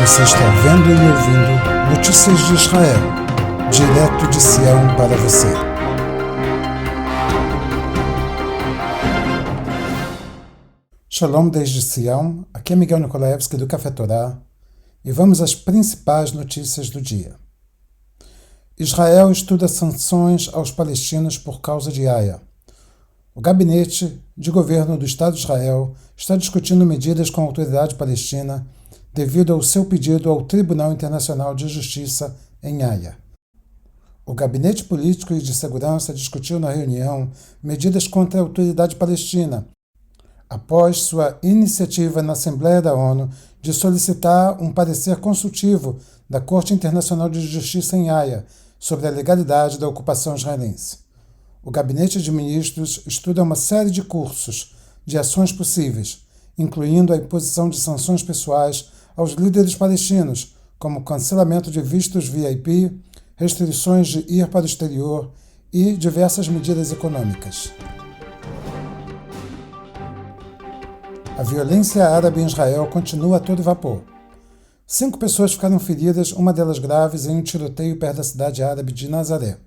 Você está vendo e ouvindo Notícias de Israel, direto de Sião para você. Shalom desde Sião, aqui é Miguel Nikolaevski do Café Torá, e vamos às principais notícias do dia. Israel estuda sanções aos palestinos por causa de Haia. O gabinete de governo do Estado de Israel está discutindo medidas com a autoridade palestina devido ao seu pedido ao Tribunal Internacional de Justiça em Haia. O Gabinete Político e de Segurança discutiu na reunião medidas contra a autoridade palestina, após sua iniciativa na Assembleia da ONU de solicitar um parecer consultivo da Corte Internacional de Justiça em Haia sobre a legalidade da ocupação israelense. O Gabinete de Ministros estuda uma série de cursos de ações possíveis, incluindo a imposição de sanções pessoais aos líderes palestinos, como cancelamento de vistos VIP, restrições de ir para o exterior e diversas medidas econômicas. A violência árabe em Israel continua a todo vapor. 5 pessoas ficaram feridas, uma delas graves, em um tiroteio perto da cidade árabe de Nazaré.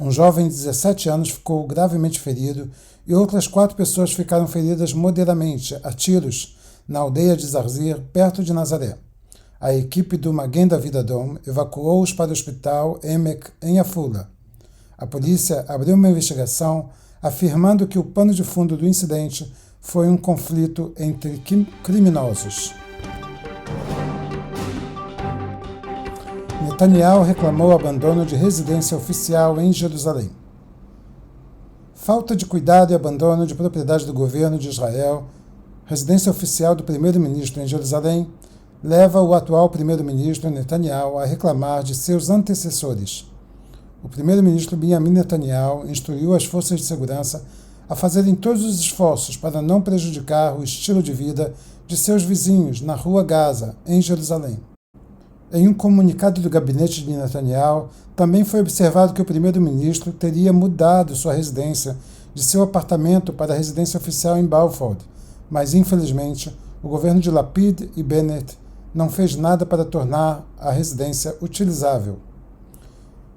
Um jovem de 17 anos ficou gravemente ferido e outras 4 pessoas ficaram feridas moderadamente, a tiros, na aldeia de Zarzir, perto de Nazaré. A equipe do Magen David Adom evacuou-os para o hospital Emek, em Afula. A polícia abriu uma investigação afirmando que o pano de fundo do incidente foi um conflito entre criminosos. Netanyahu reclamou o abandono de residência oficial em Jerusalém. Falta de cuidado e abandono de propriedade do governo de Israel, residência oficial do primeiro-ministro em Jerusalém, leva o atual primeiro-ministro Netanyahu a reclamar de seus antecessores. O primeiro-ministro Benjamin Netanyahu instruiu as forças de segurança a fazerem todos os esforços para não prejudicar o estilo de vida de seus vizinhos na rua Gaza, em Jerusalém. Em um comunicado do gabinete de Netanyahu, também foi observado que o primeiro-ministro teria mudado sua residência de seu apartamento para a residência oficial em Balford, mas, infelizmente, o governo de Lapid e Bennett não fez nada para tornar a residência utilizável.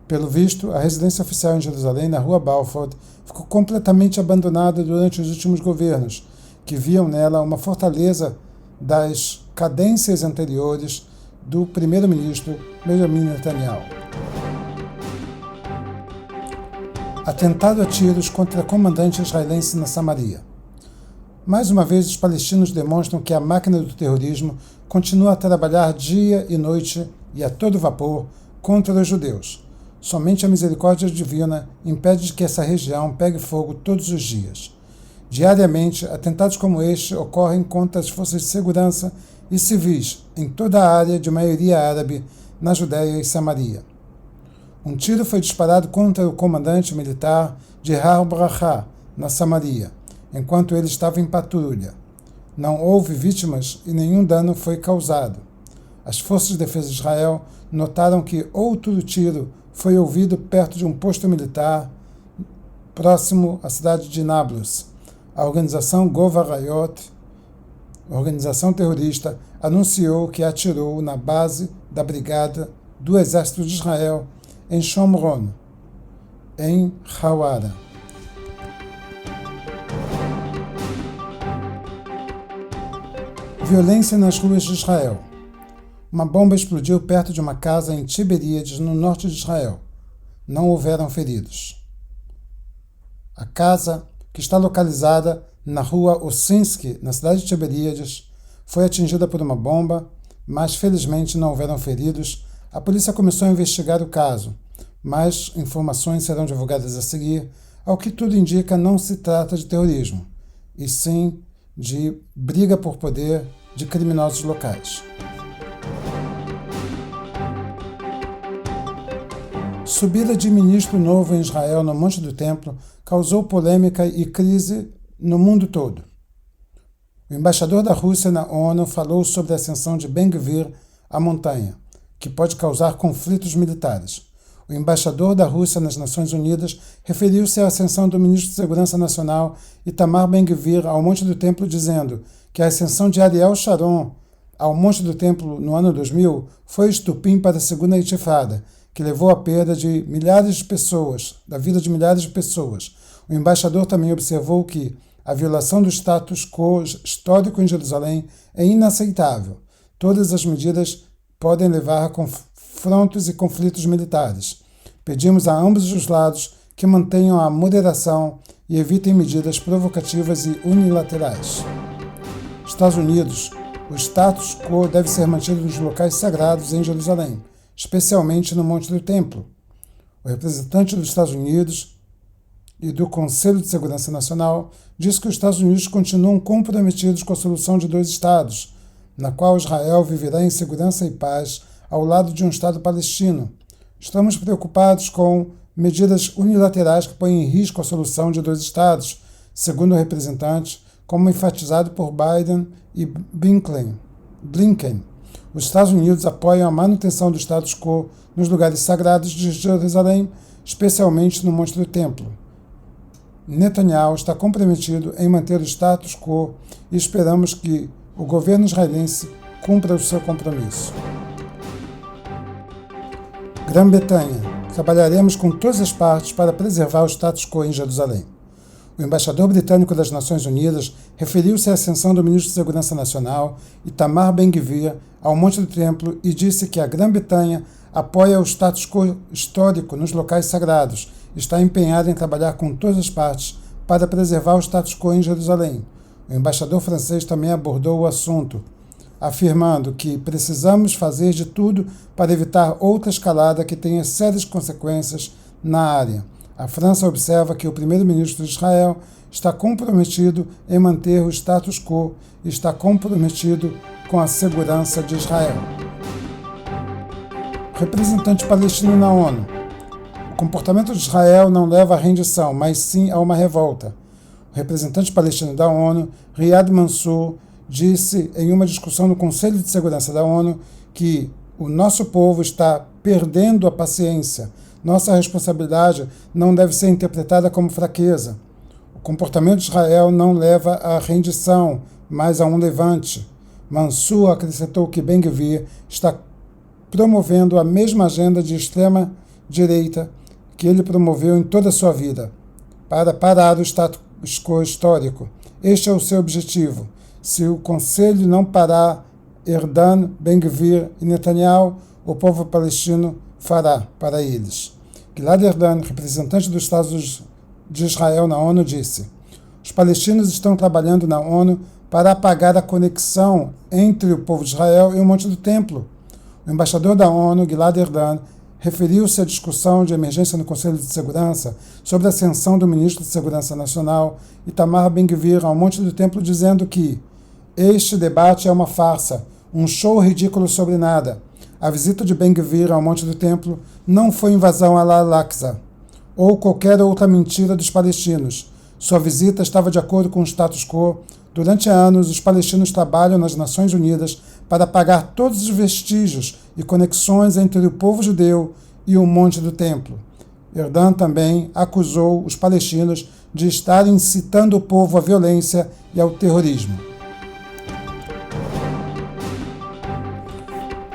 Pelo visto, a residência oficial em Jerusalém, na rua Balford, ficou completamente abandonada durante os últimos governos, que viam nela uma fortaleza das cadências anteriores do primeiro-ministro Benjamin Netanyahu. Atentado a tiros contra comandante israelense na Samaria. Mais uma vez, os palestinos demonstram que a máquina do terrorismo continua a trabalhar dia e noite e a todo vapor contra os judeus. Somente a misericórdia divina impede que essa região pegue fogo todos os dias. Diariamente, atentados como este ocorrem contra as forças de segurança e civis em toda a área de maioria árabe na Judéia e Samaria. Um tiro foi disparado contra o comandante militar de Har Brachá, na Samaria, enquanto ele estava em patrulha. Não houve vítimas e nenhum dano foi causado. As forças de defesa de Israel notaram que outro tiro foi ouvido perto de um posto militar próximo à cidade de Nablus. A organização Gov Arayot, organização terrorista, anunciou que atirou na base da brigada do Exército de Israel em Shomron, em Hawara. Violência nas ruas de Israel. Uma bomba explodiu perto de uma casa em Tiberíades, no norte de Israel. Não houveram feridos. A casa, que está localizada na rua Ossinsky, na cidade de Tiberíades, foi atingida por uma bomba, mas felizmente não houveram feridos. A polícia começou a investigar o caso, mas informações serão divulgadas a seguir. Ao que tudo indica, não se trata de terrorismo, e sim de briga por poder de criminosos locais. Subida de ministro novo em Israel no Monte do Templo causou polêmica e crise no mundo todo. O embaixador da Rússia na ONU falou sobre a ascensão de Ben-Gvir à montanha, que pode causar conflitos militares. O embaixador da Rússia nas Nações Unidas referiu-se à ascensão do ministro de Segurança Nacional Itamar Ben-Gvir ao Monte do Templo, dizendo que a ascensão de Ariel Sharon ao Monte do Templo no ano 2000 foi estupim para a segunda intifada, que levou à perda de milhares de pessoas, da vida de milhares de pessoas. O embaixador também observou que a violação do status quo histórico em Jerusalém é inaceitável. Todas as medidas podem levar a confrontos e conflitos militares. Pedimos a ambos os lados que mantenham a moderação e evitem medidas provocativas e unilaterais. Estados Unidos. O status quo deve ser mantido nos locais sagrados em Jerusalém, especialmente no Monte do Templo. O representante dos Estados Unidos e do Conselho de Segurança Nacional diz que os Estados Unidos continuam comprometidos com a solução de dois estados, na qual Israel viverá em segurança e paz ao lado de um Estado palestino. Estamos preocupados com medidas unilaterais que põem em risco a solução de dois estados, segundo o representante, como enfatizado por Biden e Blinken. Os Estados Unidos apoiam a manutenção do status quo nos lugares sagrados de Jerusalém, especialmente no Monte do Templo. Netanyahu está comprometido em manter o status quo e esperamos que o governo israelense cumpra o seu compromisso. Grã-Bretanha. Trabalharemos com todas as partes para preservar o status quo em Jerusalém. O embaixador britânico das Nações Unidas referiu-se à ascensão do ministro de Segurança Nacional, Itamar Ben-Gvir, ao Monte do Templo e disse que a Grã-Bretanha apoia o status quo histórico nos locais sagrados e está empenhada em trabalhar com todas as partes para preservar o status quo em Jerusalém. O embaixador francês também abordou o assunto, afirmando que precisamos fazer de tudo para evitar outra escalada que tenha sérias consequências na área. A França observa que o primeiro-ministro de Israel está comprometido em manter o status quo e está comprometido com a segurança de Israel. Representante palestino na ONU. O comportamento de Israel não leva à rendição, mas sim a uma revolta. O representante palestino da ONU, Riyad Mansour, disse em uma discussão no Conselho de Segurança da ONU que o nosso povo está perdendo a paciência. Nossa responsabilidade não deve ser interpretada como fraqueza. O comportamento de Israel não leva à rendição, mas a um levante. Mansour acrescentou que Ben-Gvir está promovendo a mesma agenda de extrema-direita que ele promoveu em toda a sua vida, para parar o status quo histórico. Este é o seu objetivo. Se o Conselho não parar Erdan, Ben-Gvir e Netanyahu, o povo palestino fará para eles. Gilad Erdan, representante dos Estados de Israel na ONU, disse: os palestinos estão trabalhando na ONU para apagar a conexão entre o povo de Israel e o Monte do Templo. O embaixador da ONU, Gilad Erdan, referiu-se à discussão de emergência no Conselho de Segurança sobre a ascensão do ministro de Segurança Nacional, Itamar Ben-Gvir, ao Monte do Templo, dizendo que este debate é uma farsa, um show ridículo sobre nada. A visita de Ben-Gvir ao Monte do Templo não foi invasão à Al-Aqsa ou qualquer outra mentira dos palestinos. Sua visita estava de acordo com o status quo. Durante anos, os palestinos trabalham nas Nações Unidas para apagar todos os vestígios e conexões entre o povo judeu e o Monte do Templo. Erdan também acusou os palestinos de estarem incitando o povo à violência e ao terrorismo.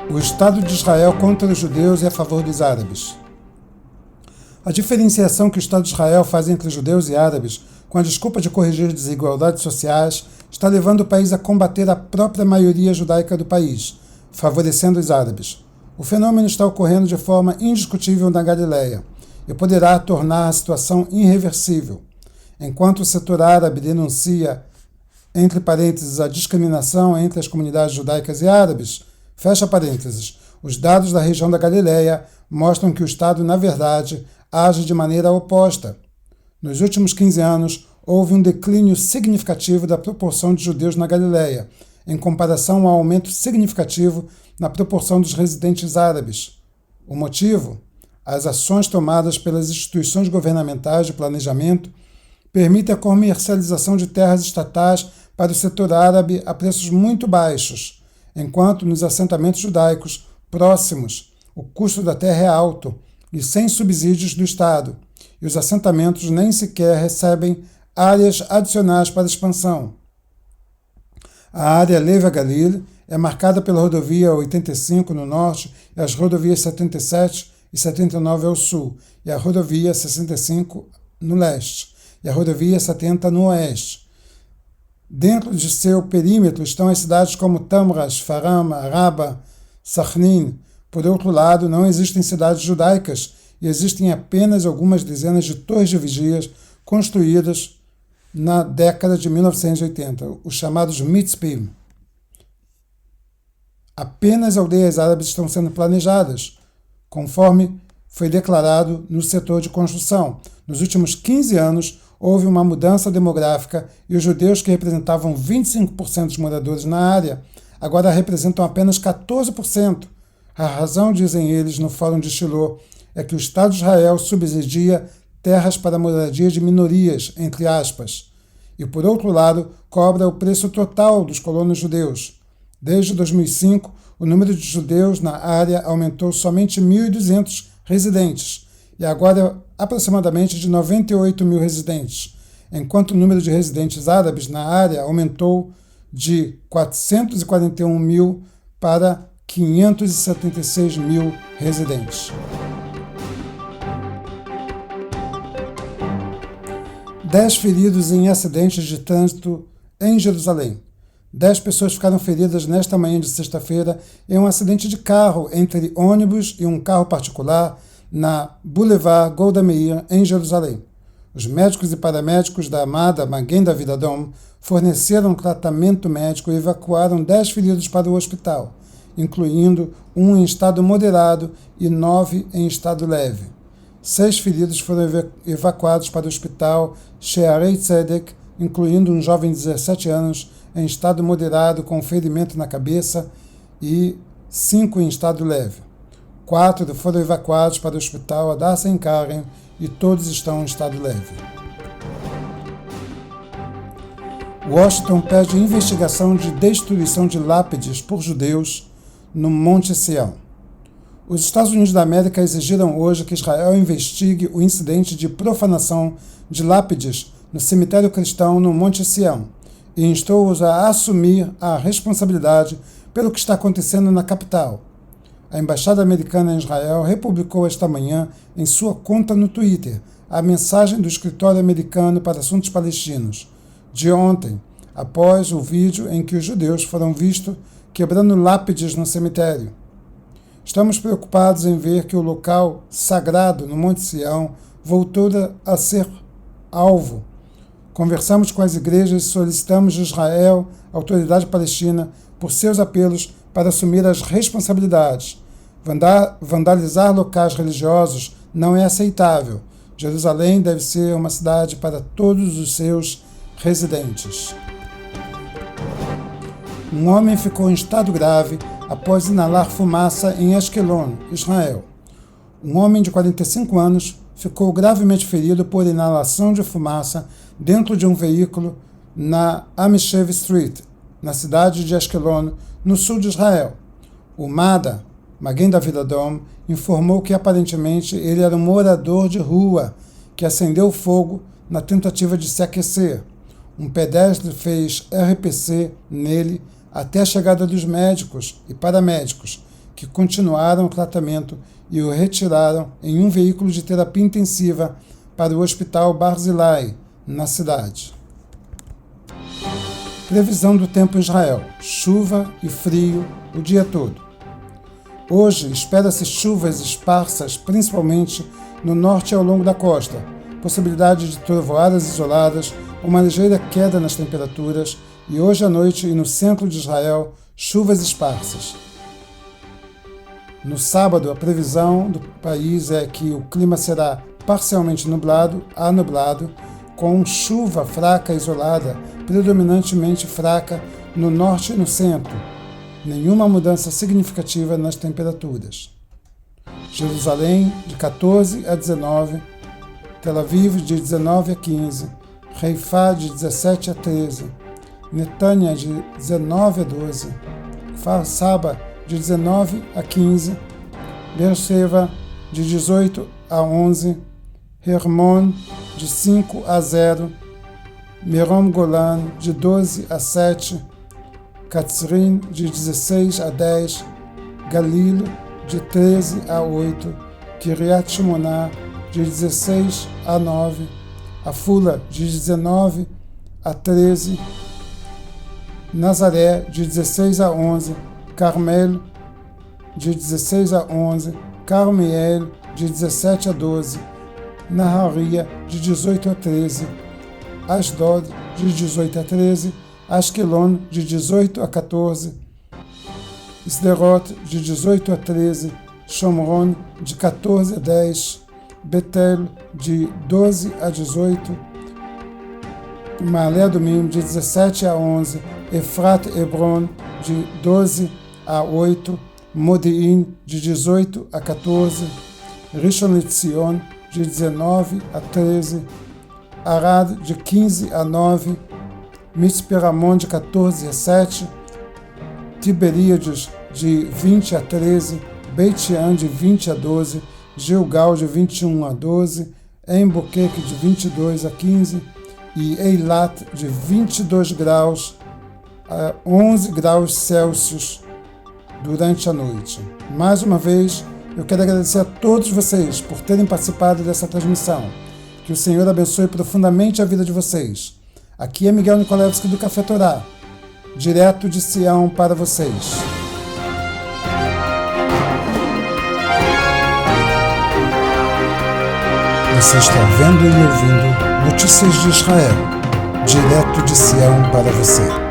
O Estado de Israel contra os judeus e a favor dos árabes. A diferenciação que o Estado de Israel faz entre judeus e árabes, com a desculpa de corrigir desigualdades sociais, está levando o país a combater a própria maioria judaica do país, favorecendo os árabes. O fenômeno está ocorrendo de forma indiscutível na Galileia e poderá tornar a situação irreversível. Enquanto o setor árabe denuncia, entre parênteses, a discriminação entre as comunidades judaicas e árabes, fecha parênteses, os dados da região da Galileia mostram que o Estado, na verdade, age de maneira oposta. Nos últimos 15 anos, houve um declínio significativo da proporção de judeus na Galileia, em comparação ao aumento significativo na proporção dos residentes árabes. O motivo? As ações tomadas pelas instituições governamentais de planejamento permitem a comercialização de terras estatais para o setor árabe a preços muito baixos, enquanto nos assentamentos judaicos próximos o custo da terra é alto e sem subsídios do Estado, e os assentamentos nem sequer recebem áreas adicionais para expansão. A área Leva Galil é marcada pela rodovia 85 no norte e as rodovias 77 e 79 ao sul, e a rodovia 65 no leste, e a rodovia 70 no oeste. Dentro de seu perímetro estão as cidades como Tamras, Faram, Araba, Sachin. Por outro lado, não existem cidades judaicas e existem apenas algumas dezenas de torres de vigias construídas na década de 1980, os chamados mitzpim. Apenas aldeias árabes estão sendo planejadas, conforme foi declarado no setor de construção. Nos últimos 15 anos, houve uma mudança demográfica e os judeus, que representavam 25% dos moradores na área, agora representam apenas 14%. A razão, dizem eles no Fórum de Shiloh, é que o Estado de Israel subsidia terras para a moradia de minorias, entre aspas, e, por outro lado, cobra o preço total dos colonos judeus. Desde 2005, o número de judeus na área aumentou somente 1.200 residentes, e agora é aproximadamente de 98 mil residentes, enquanto o número de residentes árabes na área aumentou de 441 mil para 576 mil residentes. 10 feridos em acidentes de trânsito em Jerusalém. 10 pessoas ficaram feridas nesta manhã de sexta-feira em um acidente de carro entre ônibus e um carro particular na Boulevard Golda Meir, em Jerusalém. Os médicos e paramédicos da amada Magen David Adom forneceram tratamento médico e evacuaram 10 feridos para o hospital, incluindo um em estado moderado e 9 em estado leve. 6 feridos foram evacuados para o hospital Shearei Tzedek, incluindo um jovem de 17 anos em estado moderado com ferimento na cabeça e 5 em estado leve. 4 foram evacuados para o hospital Hadassah Ein Keren e todos estão em estado leve. Washington pede investigação de destruição de lápides por judeus no Monte Sião. Os Estados Unidos da América exigiram hoje que Israel investigue o incidente de profanação de lápides no cemitério cristão no Monte Sião e instou-os a assumir a responsabilidade pelo que está acontecendo na capital. A Embaixada Americana em Israel republicou esta manhã em sua conta no Twitter a mensagem do Escritório Americano para Assuntos Palestinos de ontem, após o vídeo em que os judeus foram vistos quebrando lápides no cemitério. Estamos preocupados em ver que o local sagrado no Monte Sião voltou a ser alvo. Conversamos com as igrejas e solicitamos de Israel, a autoridade palestina, por seus apelos para assumir as responsabilidades. Vandalizar locais religiosos não é aceitável. Jerusalém deve ser uma cidade para todos os seus residentes. Um homem ficou em estado grave após inalar fumaça em Ashkelon, Israel. Um homem de 45 anos ficou gravemente ferido por inalação de fumaça dentro de um veículo na Amishev Street, na cidade de Ashkelon, no sul de Israel. O MADA, Magen David Adom, informou que aparentemente ele era um morador de rua que acendeu fogo na tentativa de se aquecer. Um pedestre fez RPC nele até a chegada dos médicos e paramédicos, que continuaram o tratamento e o retiraram em um veículo de terapia intensiva para o Hospital Barzilai, na cidade. Previsão do tempo em Israel: chuva e frio o dia todo. Hoje espera-se chuvas esparsas, principalmente no norte e ao longo da costa, possibilidade de trovoadas isoladas, uma ligeira queda nas temperaturas, e hoje à noite e no centro de Israel, chuvas esparsas. No sábado, a previsão do país é que o clima será parcialmente nublado a nublado, com chuva fraca isolada, predominantemente fraca no norte e no centro. Nenhuma mudança significativa nas temperaturas. Jerusalém, de 14 a 19, Tel Aviv, de 19 a 15, Haifá, de 17 a 13, Netânia, de 19 a 12, Kfar Saba, de 19 a 15, Beersheva, de 18 a 11, Hermon, de 5 a 0, Merom Golan, de 12 a 7, Katzrin, de 16 a 10, Galilo, de 13 a 8, Kiryat Shimoná, de 16 a 9, Afula, de 19 a 13, Nazaré, de 16 a 11, Carmel, de 16 a 11, Carmiel, de 17 a 12, Naharia, de 18 a 13, Asdod, de 18 a 13, Askelon, de 18 a 14, Sderot, de 18 a 13, Shomron, de 14 a 10, Betel, de 12 a 18, Maalé Adumim, de 17 a 11, Efrat Hebron, de 12 a 8, Modi'in, de 18 a 14, Rishon LeZion, de 19 a 13, Arad, de 15 a 9, Mitzpe Ramon, de 14 a 7, Tiberíades, de 20 a 13, Beit Shean, de 20 a 12, Gilgal, de 21 a 12, Emboqueque, de 22 a 15, e Eilat, de 22 graus a 11 graus Celsius durante a noite. Mais uma vez, eu quero agradecer a todos vocês por terem participado dessa transmissão. Que o Senhor abençoe profundamente a vida de vocês. Aqui é Miguel Nikolevski do Café Torá, direto de Sião para vocês. Você está vendo e ouvindo Notícias de Israel, direto de Sião para você.